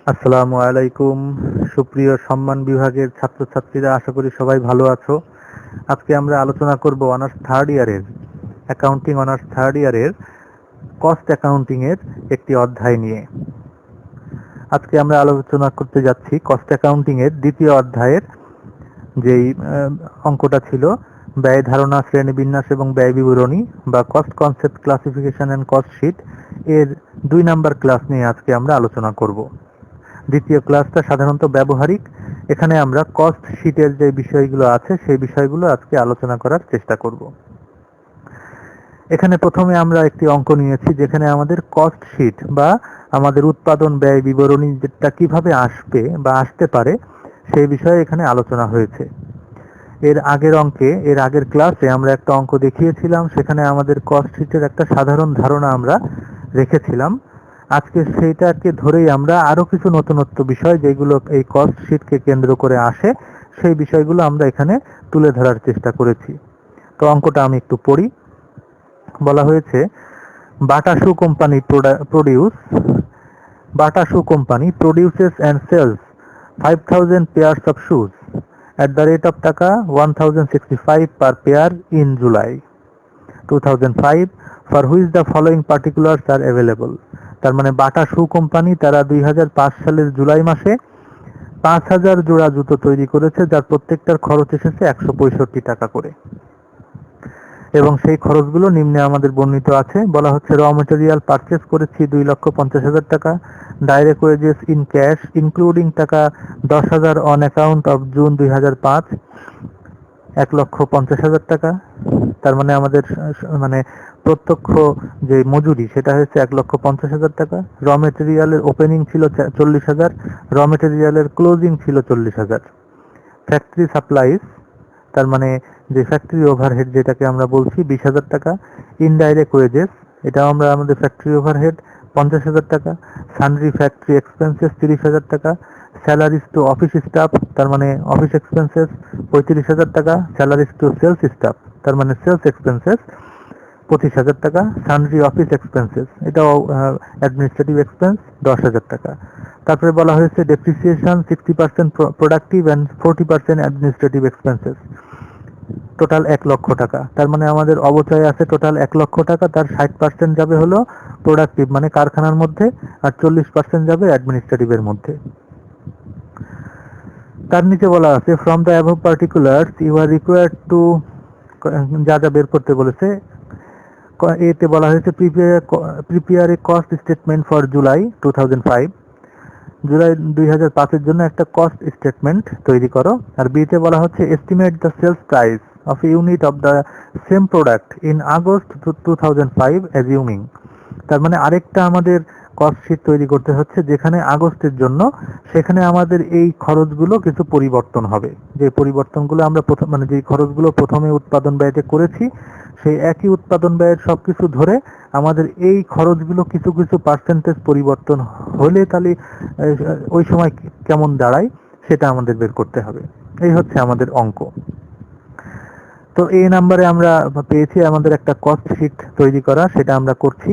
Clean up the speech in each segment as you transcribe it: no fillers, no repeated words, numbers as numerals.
আসসালামু আলাইকুম। সুপ্রিয় সম্মান বিভাগের ছাত্রছাত্রীরা, আশা করি সবাই ভালো আছো। আজকে আমরা আলোচনা করব অনার্স থার্ড ইয়ারের কস্ট অ্যাকাউন্টিং এর একটি অধ্যায় নিয়ে। আজকে আমরা আলোচনা করতে যাচ্ছি কস্ট অ্যাকাউন্টিং এর দ্বিতীয় অধ্যায়ের যেই অঙ্কটা ছিল ব্যয় ধারণা, শ্রেণীবিন্যাস এবং ব্যয় বিবরণী বা cost concept, classification and cost sheet এর 2 নাম্বার ক্লাস নিয়ে আজকে আমরা আলোচনা করব। দ্বিতীয় ক্লাসটা সাধারণত ব্যবহারিক। এখানে আমরা কস্ট শিটের যে বিষয়গুলো আছে সেই বিষয়গুলো আজকে আলোচনা করার চেষ্টা করব। এখানে প্রথমে আমরা একটি অঙ্ক নিয়েছি যেখানে আমাদের কস্ট শিট বা আমাদের উৎপাদন ব্যয় বিবরণী যেটা কিভাবে আসবে বা আসতে পারে সেই বিষয়ে এখানে আলোচনা হয়েছে। এর আগের ক্লাসে আমরা একটা অঙ্ক দেখিয়েছিলাম, সেখানে আমাদের কস্ট শিটের একটা সাধারণ ধারণা আমরা রেখেছিলাম। আজকে সেইটাকে ধরেই আমরা আরো কিছু নতুনত্ব বিষয় যেগুলো এই কস্ট শিটকে কেন্দ্র করে আসে সেই বিষয়গুলো আমরা এখানে তুলে ধরার চেষ্টা করেছি। তো অঙ্কটা আমি একটু পড়ি। বলা হয়েছে বাটা শু company produces and sells 5,000 pairs of shoes at the rate of taka 1,065 per pair in July 2005, for which the following particulars are available. তার মানে বাটা শু কোম্পানি তারা 2005 সালের জুলাই মাসে 5,000 জোড়া জুতো তৈরি করেছে, যার প্রত্যেকটার খরচ এসেছে 165 টাকা করে, এবং সেই খরচগুলো নিম্নে আমাদের বর্ণিত আছে। বলা হচ্ছে র মেটেরিয়াল পারচেস করেছি 2,50,000 টাকা, direct wages in cash including টাকা 10,000 অন অ্যাকাউন্ট অফ জুন 2005 1,50,000 টাকা। তার মানে আমাদের মানে প্রত্যক্ষ যে মজুরি সেটা হচ্ছে 1,50,000 টাকা। র মেটেরিয়ালের ওপেনিং ছিল 40,000, র মেটেরিয়ালের ক্লোজিং ছিল 40,000। ফ্যাক্টরি সাপ্লাইজ, তার মানে যে ফ্যাক্টরি ওভারহেড যেটাকে আমরা বলছি 20,000 টাকা। ইনডাইরেক্ট ওয়েজেস, এটাও আমরা আমাদের ফ্যাক্টরি ওভারহেড 50,000 টাকা। সানরি ফ্যাক্টরি এক্সপেন্সেস 30,000 টাকা। স্যালারিজ টু অফিস স্টাফ, তার মানে অফিস এক্সপেন্সেস 35,000 টাকা। স্যালারিজ টু সেলস স্টাফ, তার মানে সেলস এক্সপেন্সেস 25,000 টাকা। সানরি অফিস এক্সপেন্সেস, এটাও অ্যাডমিনিস্ট্রেটিভ এক্সপেন্স 10,000 টাকা। তারপরে বলা হয়েছে depreciation 60% productive and 40% administrative expenses, total 1,00,000 টাকা। তার মানে আমাদের অবচয় আছে টোটাল 1,00,000 টাকা, তার 60% যাবে হলো প্রোডাক্টিভ মানে কারখানার মধ্যে, আর 40% যাবে অ্যাডমিনিস্ট্রেটিভের মধ্যে। তার নিচে বলা আছে from the above particulars you are required to, যা যা বের করতে বলেছে। এতে বলা হয়েছে prepare a cost statement for July 2005, July 2005-এর জন্য একটা কস্ট স্টেটমেন্ট তৈরি করো। আর বিতে বলা হচ্ছে estimate the sales price of unit of the same product in August 2005 assuming. তার মানে আরেকটা আমাদের কস্ট শিট তৈরি করতে হচ্ছে যেখানে আগস্টের জন্য, সেখানে আমাদের এই খরচগুলো কিছু পরিবর্তন হবে। যে পরিবর্তনগুলো আমরা মানে যে খরচগুলো প্রথমে উৎপাদন ব্যয়তে করেছি সেই একই উৎপাদন ব্যয়ের সবকিছু ধরে আমাদের এই খরচগুলো কিছু কিছু পার্সেন্টেজ পরিবর্তন হলে তাহলে ওই সময় কেমন দাঁড়ায় সেটা আমাদের বের করতে হবে। এই হচ্ছে আমাদের অঙ্ক। তো এই নাম্বারে আমরা পেয়েছি আমাদের একটা কস্ট শিট তৈরি করা, সেটা আমরা করছি।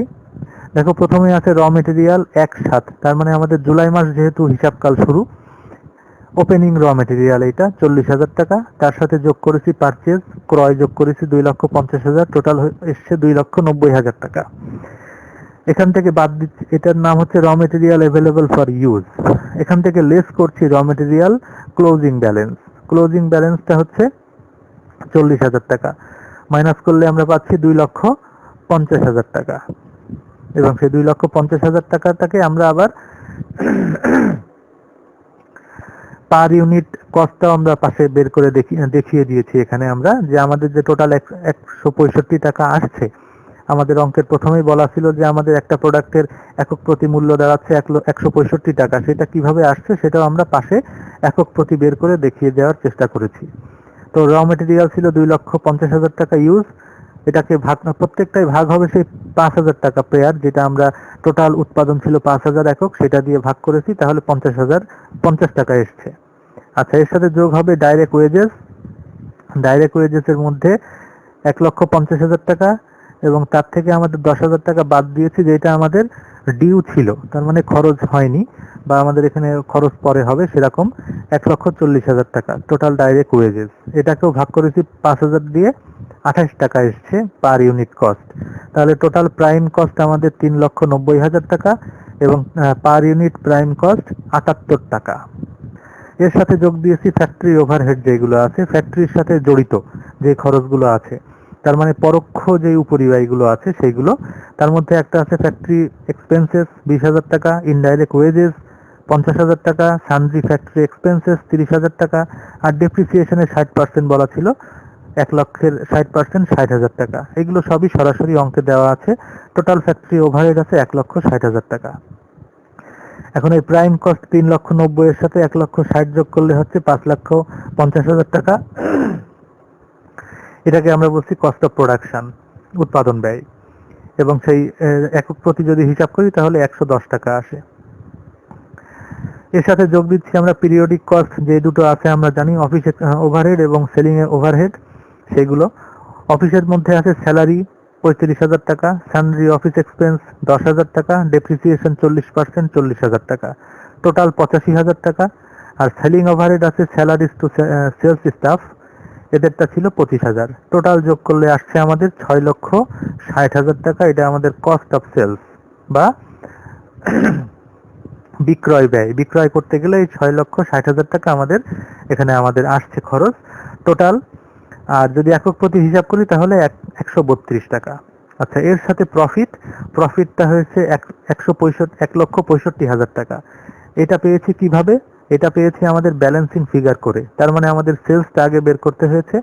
দেখো প্রথমে আছে র মেটেরিয়াল 1/7, তার মানে আমাদের জুলাই মাস যেহেতু হিসাবকাল শুরু, ওপেনিং র মেটেরিয়াল এটা 40,000 টাকা। তার সাথে যোগ করেছি পারচেজ, ক্রয় যোগ করেছি 2,50,000, টোটাল এসছে 2,90,000 টাকা। এখান থেকে বাদ দিচ্ছি, এটার নাম হচ্ছে র মেটেরিয়াল অ্যাভেলেবল ফর ইউজ। এখান থেকে লেস করছি র মেটেরিয়াল ক্লোজিং ব্যালেন্স। ক্লোজিং ব্যালেন্সটা হচ্ছে 40,000 টাকা, মাইনাস করলে আমরা পাচ্ছি 2,50,000 টাকা। এবং সেই 2,50,000 টাকাটাকে আমরা আবার পার ইউনিট কস্টটাও আমরা পাশে বের করে দেখিয়ে দিয়েছি এখানে আমরা, যে আমাদের যে টোটাল 165 টাকা আসছে। আমাদের অঙ্কের প্রথমেই বলা ছিল যে আমাদের একটা প্রোডাক্টের একক প্রতি মূল্য দাঁড়াচ্ছে 165 টাকা, সেটা কিভাবে আসছে সেটাও আমরা পাশে একক প্রতি বের করে দেখিয়ে দেওয়ার চেষ্টা করেছি। তো র মেটেরিয়াল ছিল 2,50,000 টাকা ইউজ, এটাকে প্রত্যেকটাই ভাগ হবে সেই 5,000 টাকা পেয়ার, যেটা আমরা টোটাল উৎপাদন ছিল 5,000 একক, সেটা দিয়ে ভাগ করেছি, তাহলে 50 টাকা এসছে। আচ্ছা, এর সাথে যোগ হবে ডাইরেক্ট ওয়েজেস। ডাইরেক্ট ওয়েজেসের মধ্যে 1,50,000 টাকা, এবং তার থেকে আমাদের 10,000 টাকা বাদ দিয়েছি যেটা আমাদের ডিউ ছিল, তার মানে খরচ হয়নি। বা আমাদের এখানে খরচ পরে হবে সেরকম 1,40,000 টাকা টোটাল ডাইরেক্ট ওয়েজেস। এটাকেও ভাগ করেছি 5,000 দিয়ে, 28 টাকা এসছে পার ইউনিট কস্ট। তাহলে টোটাল প্রাইম কস্ট আমাদের 3,90,000 টাকা এবং পার ইউনিট প্রাইম কস্ট 78 টাকা। এর সাথে যোগ দিয়েছি ফ্যাক্টরি ওভারহেড যেগুলো আছে, ফ্যাক্টরির সাথে জড়িত যে খরচগুলো আছে, তার মানে পরোক্ষ যে উপরিব্যয়গুলো আছে সেইগুলো। তার মধ্যে একটা আছে ফ্যাক্টরি এক্সপেন্সেস 20,000 টাকা, ইনডাইরেক্ট ওয়েজেস 50,000 টাকা, সানড্রি ফ্যাক্টরি এক্সপেন্সেস 30,000 টাকা, আর ডেপ্রিসিয়েশনের 60% বলা ছিল, 1,00,000-এর 60% 60,000 টাকা। এগুলো সবই সরাসরি অঙ্কে দেওয়া আছে। টোটাল ফ্যাক্টরি ওভারহেড আছে 1,60,000 টাকা। এখন এই প্রাইম কস্ট 3,90,000 এর সাথে 1,60,000 যোগ করলে হচ্ছে 5,50,000 টাকা। এটাকে আমরা বলছি কস্ট অফ প্রোডাকশন, উৎপাদন ব্যয়। এবং সেই একক প্রতি যদি হিসাব করি তাহলে 110 টাকা আসে। এর সাথে যোগ দিচ্ছি আমরা পিরিয়ডিক কস্ট, যে দুটো আছে আমরা জানি, অফিস ওভারহেড এবং সেলিং এর ওভারহেড। সেগুলো অফিসের মধ্যে আছে স্যালারি 35,000 টাকা, সানড্রি অফিস এক্সপেন্স 10,000 টাকা, ডেপ্রিসিয়েশন 40% 40,000 টাকা, টোটাল 85,000 টাকা। আর সেলিং ওভারহেড আছে স্যালারিজ টু সেলস স্টাফ, এদেরটা ছিল 25,000। টোটাল যোগ করলে আসছে আমাদের 6,60,000 টাকা। এটা আমাদের কস্ট অফ সেলস বা বিক্রয় ব্যয়। বিক্রয় করতে গেলে এই 6,60,000 টাকা আমাদের এখানে আমাদের আসছে খরচ টোটাল। আর যদি একক প্রতি হিসাব করি তাহলে 132 টাকা। আচ্ছা, এর সাথে প্রফিটটা হয়েছে 1,65,000 টাকা। এটা পেয়েছি কিভাবে? এটা পেয়েছি আমাদের ব্যালেন্সিং ফিগার করে। তার মানে আমাদের সেলসটা আগে বের করতে হয়েছে।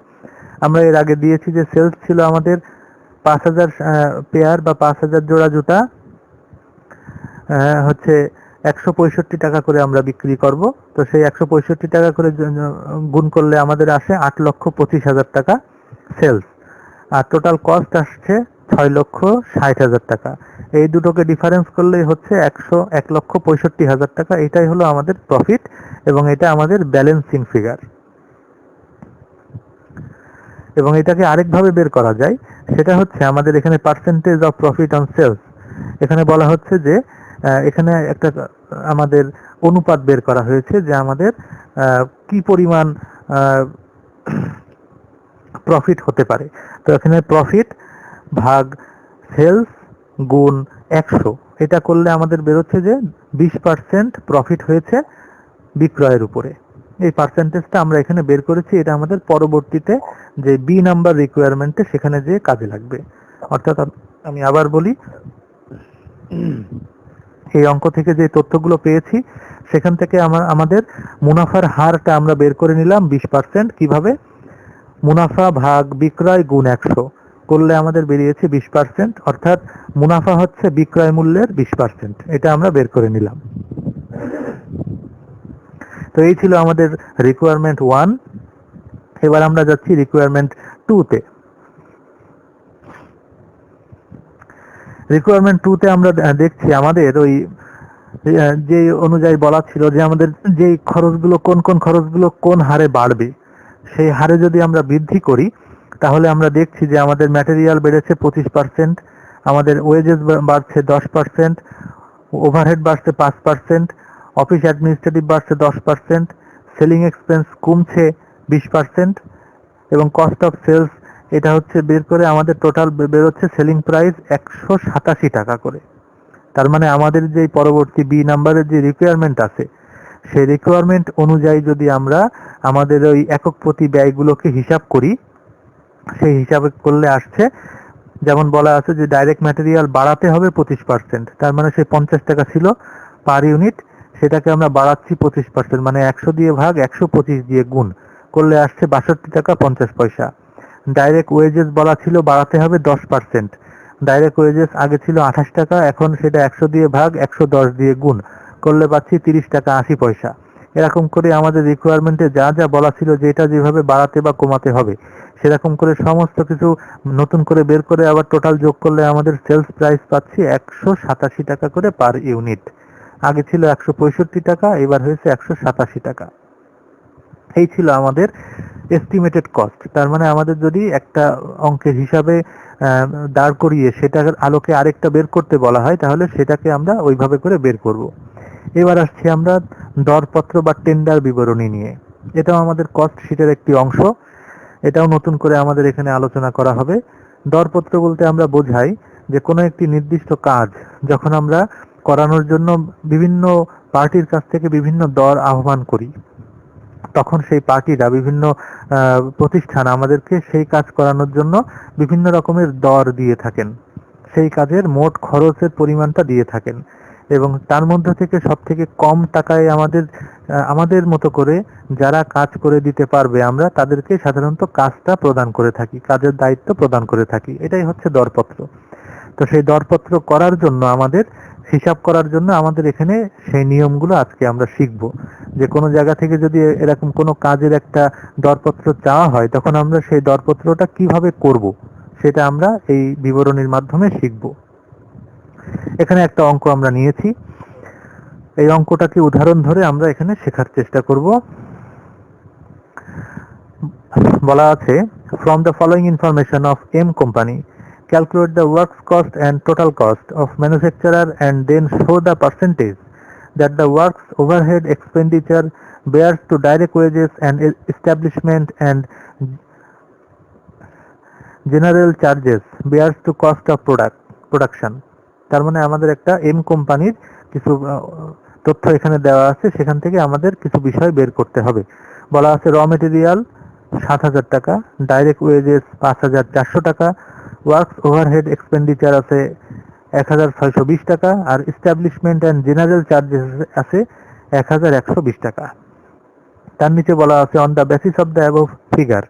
আমরা এর আগে দিয়েছি যে সেলস ছিল আমাদের 5,000 পেয়ার বা 5,000 জোড়া জুতা, হচ্ছে 165 টাকা করে আমরা বিক্রি করব। তো সেই 165 টাকা করে গুণ করলে আমাদের আসে 8,25,000 টাকা সেলস। আর টোটাল কস্ট আসছে 6,60,000 টাকা। এই দুটোকে ডিফারেন্স করলেই হচ্ছে 1,65,000 টাকা। এটাই হলো আমাদের প্রফিট এবং এটা আমাদের ব্যালেন্সিং ফিগার। এবং এটাকে আরেকভাবে বের করা যায়, সেটা হচ্ছে আমাদের এখানে percentage of profit on sales. এখানে বলা হচ্ছে যে এখানে একটা আমাদের অনুপাত বের করা হয়েছে যে আমাদের কি পরিমাণ প্রফিট হতে পারে। তো এখানে প্রফিট ভাগ সেলস গুণ 100, এটা করলে আমাদের বেরোচ্ছে যে 20% প্রফিট হয়েছে বিক্রয়ের উপরে। এই পার্সেন্টেজটা আমরা এখানে বের করেছি। এটা আমাদের পরবর্তীতে যে বি নাম্বার রিকোয়ারমেন্টে সেখানে যে কাজে লাগবে। অর্থাৎ আমি আবার বলি, এই অঙ্ক থেকে যে তথ্যগুলো পেয়েছি সেখান থেকে আমাদের মুনাফার হারটা আমরা বের করে নিলাম 20%। কিভাবে? মুনাফা ভাগ বিক্রয় গুণ 100 করলে আমাদের বেরিয়েছে 20%, অর্থাৎ মুনাফা হচ্ছে বিক্রয় মূল্যের 20%। এটা আমরা বের করে নিলাম। তো এই ছিল আমাদের রিকোয়ারমেন্ট 1। এবার আমরা যাচ্ছি রিকোয়ারমেন্ট 2-তে। রিকোয়ারমেন্ট 2-তে আমরা দেখছি আমাদের ওই যে অনুযায়ী বলা ছিল যে আমাদের যেই খরচগুলো কোন কোন খরচগুলো কোন হারে বাড়বে, সেই হারে যদি আমরা বৃদ্ধি করি তাহলে আমরা দেখছি যে আমাদের ম্যাটেরিয়াল বেড়েছে 25%, আমাদের ওয়েজেস বাড়ছে 10%, ওভারহেড বাড়ছে 5%, অফিস অ্যাডমিনিস্ট্রেটিভ বাড়ছে 10%, সেলিং এক্সপেন্স কমছে 20% এবং কস্ট অফ সেলস এটা হচ্ছে বের করে আমাদের টোটাল বেরোচ্ছে সেলিং প্রাইস 187 টাকা করে। তার মানে আমাদের যে পরবর্তী বি নাম্বারের যে রিকোয়ারমেন্ট আছে সেই রিকোয়ারমেন্ট অনুযায়ী যদি আমরা আমাদের ওই একক প্রতি ব্যয়গুলোকে হিসাব করি, সেই হিসাবে করলে আসছে, যেমন বলা আছে যে ডাইরেক্ট ম্যাটেরিয়াল বাড়াতে হবে 25%। তার মানে সেই 50 টাকা ছিল পার ইউনিট, সেটাকে আমরা বাড়াচ্ছি 25%, মানে 100 দিয়ে ভাগ 125 দিয়ে গুণ করলে আসছে 62 টাকা 50 পয়সা। ডাইরেক্ট ওয়েজেস বলা ছিল বাড়াতে হবে 10%। ডাইরেক্ট ওয়েজেস আগে ছিল 28 টাকা, এখন সেটা 100 দিয়ে ভাগ 110 দিয়ে গুণ করলে পাচ্ছি 30 টাকা 80 পয়সা। এরকম করে আমাদের রিকোয়ারমেন্টে যা যা বলা ছিল যে এটা যেভাবে বাড়াতে বা কমাতে হবে সেরকম করে সমস্ত কিছু নতুন করে বের করে আবার টোটাল যোগ করলে আমাদের সেলস প্রাইস পাচ্ছি 187 টাকা করে পার ইউনিট। আগে ছিল 165 টাকা, এবার হয়েছে 187 টাকা। এই ছিল আমাদের এস্টিমেটেড কস্ট। তার মানে আমাদের যদি একটা অঙ্কের হিসাবে দাঁড় করিয়ে সেটার আলোকে আরেকটা বের করতে বলা হয় তাহলে সেটাকে আমরা ওইভাবে করে বের করব। এবার আসছি আমরা দরপত্র বা টেন্ডার বিবরণী নিয়ে। এটাও আমাদের কস্ট শিটের একটি অংশ, এটাও নতুন করে আমাদের এখানে আলোচনা করা হবে। দরপত্র বলতে আমরা বোঝাই যে কোনো একটি নির্দিষ্ট কাজ যখন আমরা করানোর জন্য বিভিন্ন পার্টির কাছ থেকে বিভিন্ন দর আহ্বান করি, তখন সেই পার্টিরা বিভিন্ন প্রতিষ্ঠান আমাদেরকে সেই কাজ করানোর জন্য বিভিন্ন রকমের দর দিয়ে থাকেন, সেই কাজের মোট খরচের পরিমাণটা দিয়ে থাকেন, এবং তার মধ্যে থেকে সব থেকে কম টাকায় আমাদের মতো করে যারা কাজ করে দিতে পারবে আমরা তাদেরকে সাধারণত কাজটা প্রদান করে থাকি, কাজের দায়িত্ব প্রদান করে থাকি। এটাই হচ্ছে দরপত্র। তো সেই দরপত্র করার জন্য আমাদের হিসাব করার জন্য আমাদের এখানে সেই নিয়মগুলো আজকে আমরা শিখব। যে কোনো জায়গা থেকে যদি এরকম কোনো কাজের একটা দরপত্র চাওয়া হয় তখন আমরা সেই দরপত্রটা কিভাবে করব সেটা আমরা এই বিবরণীর মাধ্যমে শিখব। এখানে একটা অঙ্ক আমরা নিয়েছি, এই অঙ্কটাকে উদাহরণ ধরে আমরা এখানে শেখার চেষ্টা করব। বলা আছে, from the following information of M company, calculate the works cost and total cost of manufacturer and then show the percentage that the works overhead expenditure bears to direct wages and establishment and general charges bears to cost of production। তার মানে আমাদের একটা M কোম্পানির কিছু তথ্য এখানে দেওয়া আছে, সেখান থেকে আমাদের কিছু বিষয় বের করতে হবে। বলা আছে র মেটেরিয়াল 7,000 টাকা, ডাইরেক্ট ওয়েজেস 5,400 টাকা, ওয়ার্কস ওভারহেড এক্সপেন্ডিচার আছে 1,620 টাকা, আর এস্টাবলিশমেন্ট অ্যান্ড জেনারেল চার্জেস আছে 1,120 টাকা। তার নিচে বলা আছে on the basis of the above figure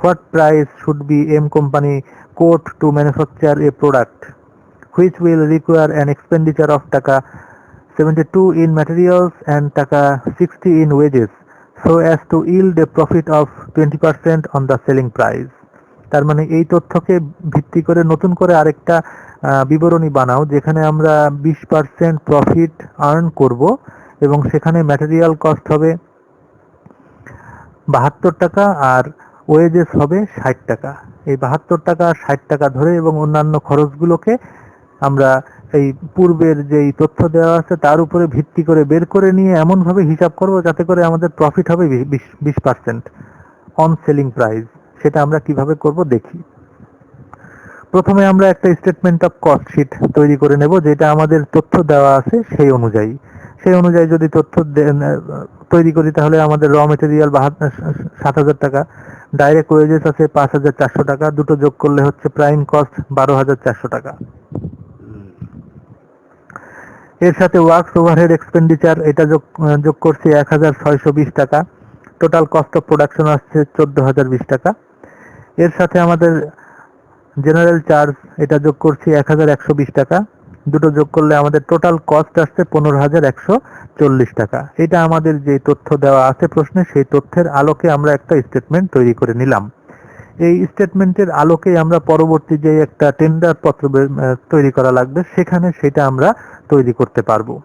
what price should be M company quote to manufacture a product which will require an expenditure of taka 72 in materials and taka 60 in wages so as to yield a profit of 20% on the selling price। তার মানে এই তথ্যকে ভিত্তি করে নতুন করে আরেকটা বিবরণী বানাও যেখানে আমরা 20% প্রফিট আর্ন করব এবং সেখানে ম্যাটেরিয়াল কস্ট হবে 72 টাকা আর ওয়েজেস হবে 60 টাকা। এই 72 টাকা 60 টাকা ধরে এবং অন্যান্য খরচগুলোকে আমরা এই পূর্বের যেই তথ্য দেওয়া আছে তার উপরে ভিত্তি করে বের করে নিয়ে এমনভাবে হিসাব করব যাতে করে আমাদের প্রফিট হবে 20% অন সেলিং প্রাইস। সেটা আমরা কিভাবে করব দেখি। প্রথমে আমরা একটা স্টেটমেন্ট অফ কস্ট শিট তৈরি করে নেব যেটা আমাদের তথ্য দেওয়া আছে সেই অনুযায়ী যদি তথ্য তৈরি করি তাহলে আমাদের র মেটেরিয়াল 7,000 টাকা, ডাইরেক্ট ওয়েজেস আছে 5,400 টাকা, দুটো যোগ করলে হচ্ছে প্রাইম কস্ট 12,400 টাকা। এর সাথে ওয়ার্কস ওভারহেড এক্সপেন্ডিচার এটা যোগ করছি 1,620 টাকা, টোটাল কস্ট অফ প্রোডাকশন আসছে 14,020 টাকা। এর সাথে আমাদের জেনারেল চার্জ এটা যোগ করছি 1,120 টাকা, দুটো যোগ করলে আমাদের টোটাল কস্ট আসছে 15,140 টাকা। এটা আমাদের যে তথ্য দেওয়া আছে প্রশ্নে সেই তথ্যের আলোকে আমরা একটা স্টেটমেন্ট তৈরি করে নিলাম। এই স্টেটমেন্টের আলোকে আমরা পরবর্তী যে একটা টেন্ডার পত্র তৈরি করা লাগবে সেখানে সেটা আমরা তৈরি করতে পারবো।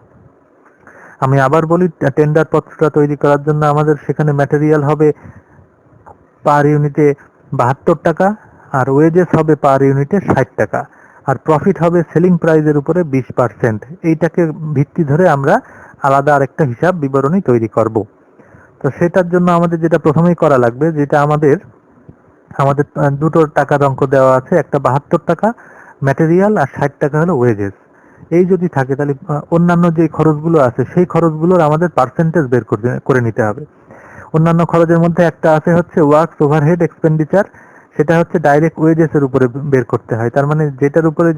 আমি আবার বলি, টেন্ডার পত্রটা তৈরি করার জন্য আমাদের সেখানে ম্যাটেরিয়াল হবে পার ইউনিটে 72 টাকা, আর ওয়েজেস হবে পার ইউনিটে 60 টাকা, আর প্রফিট হবে সেলিং প্রাইসের উপরে 20%। এইটাকে ভিত্তি ধরে আমরা আলাদা আরেকটা হিসাব বিবরণী তৈরি করব। তো সেটার জন্য আমাদের যেটা প্রথমেই করা লাগবে, যেটা আমাদের দুটো টাকার অঙ্ক দেওয়া আছে, একটা 72 টাকা ম্যাটেরিয়াল আর 60 টাকা হলো ওয়েজেস। এই যদি থাকে তাহলে অন্যান্য যে খরচগুলো আছে সেই খরচগুলোর আমাদের পার্সেন্টেজ বের করে নিতে হবে। অন্যান্য খরচের মধ্যে একটা আছে হচ্ছে ওয়ার্কস ওভারহেড এক্সপেন্ডিচার, সেটা হচ্ছে ডাইরেক্ট ওয়েজেস এর উপরে বের করতে হয়। তার মানে যেটার উপরে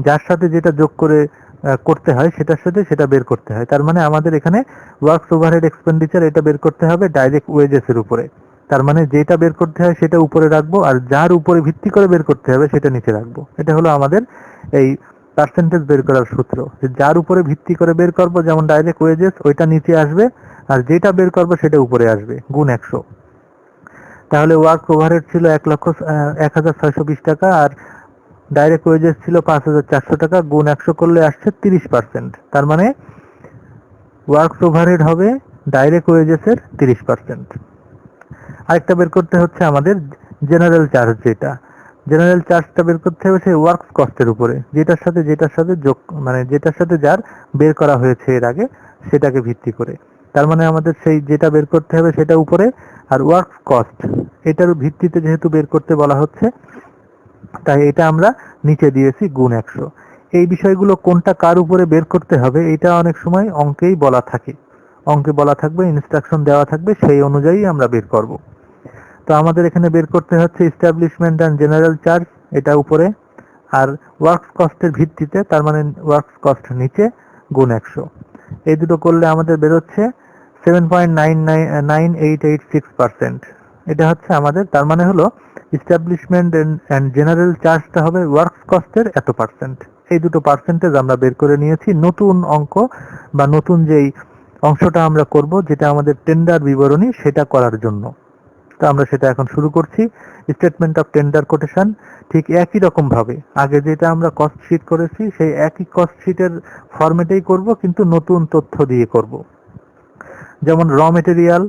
যার সাথে যেটা যোগ করে করতে হয় সেটার সাথে সেটা বের করতে হয়। তার মানে আমাদের এখানে ওয়ার্কস ওভারহেড এক্সপেন্ডিচার এটা বের করতে হবে ডাইরেক্ট ওয়েজেস এর উপরে। তার মানে যেটা বের করতে হয় সেটা উপরে রাখবো আর যার উপরে ভিত্তি করে বের করতে হবে সেটা নিচে রাখবো। এটা হলো আমাদের এই পার্সেন্টেজ বের করার সূত্র। যার উপরে ভিত্তি করে বের করবো যেমন ডাইরেক্ট ওয়েজেস ওইটা নিচে আসবে, আর যেটা বের করবো সেটা উপরে আসবে গুণ 100। তাহলে ওয়ার্ক ওভারহেড ছিল 1,620 টাকা আর ডাইরেক্ট ওয়েজেস ছিল 5,400 টাকা, গুণ 100 করলে আসছে 30%। তার মানে ওয়ার্কস ওভারহেড হবে ডাইরেক্ট ওয়েজেস এর 30%। আরেকটা বের করতে হচ্ছে আমাদের জেনারেল চার্জ, যেটা জেনারেল চার্জটা বের করতে হবে সেই ওয়ার্কস কস্টের উপরে, যেটার সাথে যোগ, মানে যেটার সাথে যার বের করা হয়েছে এর আগে সেটাকে ভিত্তি করে। তার মানে আমাদের সেই যেটা বের করতে হবে সেটা উপরে, আর ওয়ার্কস কস্ট এটার ভিত্তিতে যেহেতু বের করতে বলা হচ্ছে, তাই এটা আমরা নিচে দিয়েছি গুণ 100। এই বিষয়গুলো কোনটা কার উপরে বের করতে হবে এটা অনেক সময় অঙ্কেই বলা থাকে, অঙ্কে বলা থাকবে, ইনস্ট্রাকশন দেওয়া থাকবে, সেই অনুযায়ী আমরা বের করব। তো আমাদের এখানে বের করতে হচ্ছে এস্টাবলিশমেন্ট অ্যান্ড জেনারেল চার্জ, এটা উপরে, আর ওয়ার্কস কস্টের ভিত্তিতে, তার মানে ওয়ার্কস কস্ট নিচে গুণ 100। এই দুটো করলে আমাদের বেরোচ্ছে 7.99886%। এটা হচ্ছে আমাদের, তার মানে হলো এস্টাবলিশমেন্ট অ্যান্ড জেনারেল চার্জটা হবে ওয়ার্কস কস্টের এত পার্সেন্ট। এই দুটো পার্সেন্টেজ আমরা বের করে নিয়েছি নতুন অঙ্ক, বা নতুন যেই অংশটা আমরা করব, যেটা আমাদের টেন্ডার বিবরণী, সেটা করার জন্য। তো আমরা সেটা এখন শুরু করছি। স্টেটমেন্ট অফ টেন্ডার কোটেশন ঠিক একই রকম ভাবে আগে যেটা আমরা কস্ট শিট করেছি সেই একই কস্ট শিটের ফরম্যাটেই করব, কিন্তু নতুন তথ্য দিয়ে করব। যেমন র মেটেরিয়াল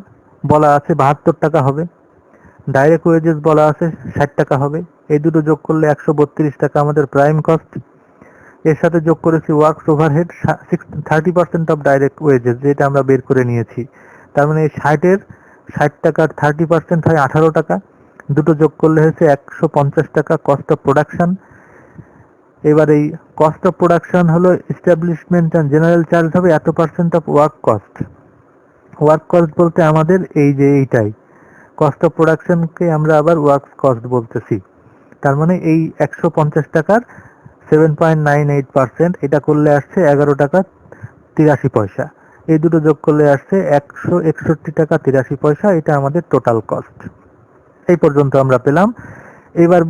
বলা আছে 72 টাকা হবে, ডাইরেক্ট ওয়েজেস বলা আছে 60 টাকা হবে, এই দুটো যোগ করলে 132 টাকা আমাদের প্রাইম কস্ট। এর সাথে যোগ করেছি works overhead 30% of direct wages, যেটা আমরা বের করে নিয়েছি। তার মানে এই 60 টাকার 30% হয় 18 টাকা, দুটো যোগ করলে হয়েছে 150 টাকা কস্ট অফ প্রোডাকশন। এবার এই কস্ট অফ প্রোডাকশন হলো এস্টাবলিশমেন্ট অ্যান্ড জেনারেল চার্জ হবে এত percent of work cost. Work cost বলতে আমাদের এই যে এইটাই, কস্ট অফ প্রোডাকশনকে আমরা আবার ওয়ার্ক কস্ট বলতেছি। তার মানে এই 150 টাকার 7.98%, এটা করলে আসছে 11 টাকা 83 পয়সা। এই দুটো যোগ করলে আসছে 161 টাকা 83 পয়সা। এটা আমাদের টোটাল কস্ট। এই পর্যন্ত আমরা পেলাম। এবার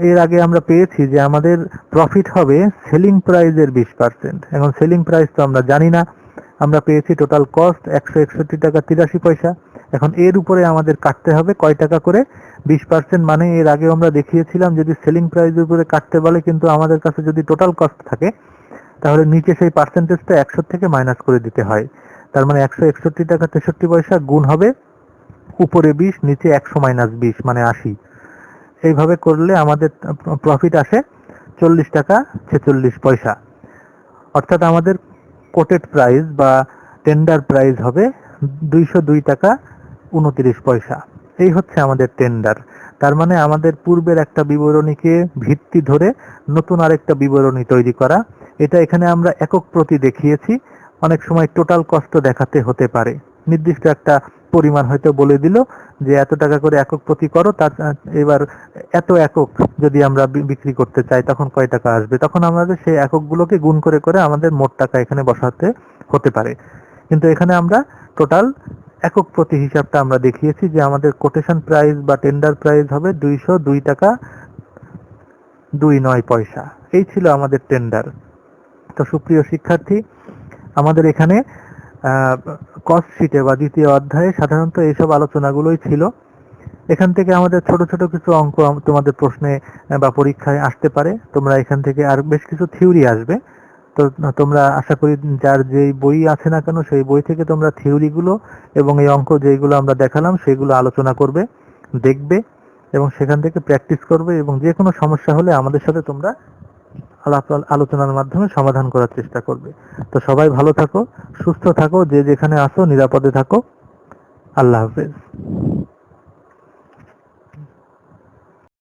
এর আগে আমরা পেয়েছি যে আমাদের প্রফিট হবে সেলিং প্রাইসের 20%। এখন সেলিং প্রাইস তো আমরা জানি না, আমরা পেয়েছি টোটাল কস্ট 161 টাকা 83 পয়সা। এখন এর উপরে আমাদের কাটতে হবে কয় টাকা করে, 20%। মানে এর আগে আমরা দেখিয়েছিলাম যদি সেলিং প্রাইসের উপরে কাটতে বলে, কিন্তু আমাদের কাছে যদি টোটাল কস্ট থাকে, তাহলে নিচে সেই পার্সেন্টেজটা 100 থেকে মাইনাস করে দিতে হয়। তার মানে 161 টাকা 63 পয়সা গুণ হবে উপরে 20, নিচে 100 মাইনাস 20 মানে 80। এইভাবে করলে আমাদের প্রফিট আসে 40 টাকা 46 পয়সা। অর্থাৎ আমাদের কোটেড প্রাইস বা টেন্ডার প্রাইস হবে 202 টাকা 29 পয়সা। এই হচ্ছে আমাদের টেন্ডার। তার মানে আমাদের পূর্বের একটা বিবরণীকে ভিত্তি ধরে নতুন আরেকটা বিবরণী তৈরি করা। এটা এখানে আমরা একক প্রতি দেখিয়েছি, অনেক সময় টোটাল কস্ট দেখাতে হতে পারে। নির্দিষ্ট একটা পরিমাণ হয়তো বলে দিল যে এত টাকা করে একক প্রতি করো, তার এবার এত একক যদি আমরা বিক্রি করতে চাই তখন কয় টাকা আসবে, তখন আমাদের সেই এককগুলোকে গুণ করে করে আমাদের মোট টাকা এখানে বসাতে হতে পারে। কিন্তু এখানে আমরা টোটাল একক প্রতি হিসাবটা আমরা দেখিয়েছি যে আমাদের কোটেশন প্রাইস বা টেন্ডার প্রাইস হবে 202 টাকা 29 পয়সা। এই ছিল আমাদের টেন্ডার। তো সুপ্রিয় শিক্ষার্থী, আমাদের এখানে কস্ট শিটে বা দ্বিতীয় অধ্যায়ে সাধারণত এইসব আলোচনাগুলোই ছিল। এখান থেকে আমাদের ছোট ছোট কিছু অঙ্ক তোমাদের প্রশ্নে বা পরীক্ষায় আসতে পারে। তোমরা এখান থেকে আর বেশ কিছু থিওরি আসবে। তো তোমরা আশা করি যার যেই বই আছে না কেন সেই বই থেকে তোমরা থিওরিগুলো এবং এই অঙ্ক যেগুলো আমরা দেখালাম সেগুলো আলোচনা করবে, দেখবে এবং সেখান থেকে প্র্যাকটিস করবে, এবং যে কোনো সমস্যা হলে আমাদের সাথে তোমরা আলোচনার মাধ্যমে সমাধান করার চেষ্টা করবে। তো সবাই ভালো থাকো, সুস্থ থাকো, যে যেখানে আসো নিরাপদে থাকো। আল্লাহ হাফেজ।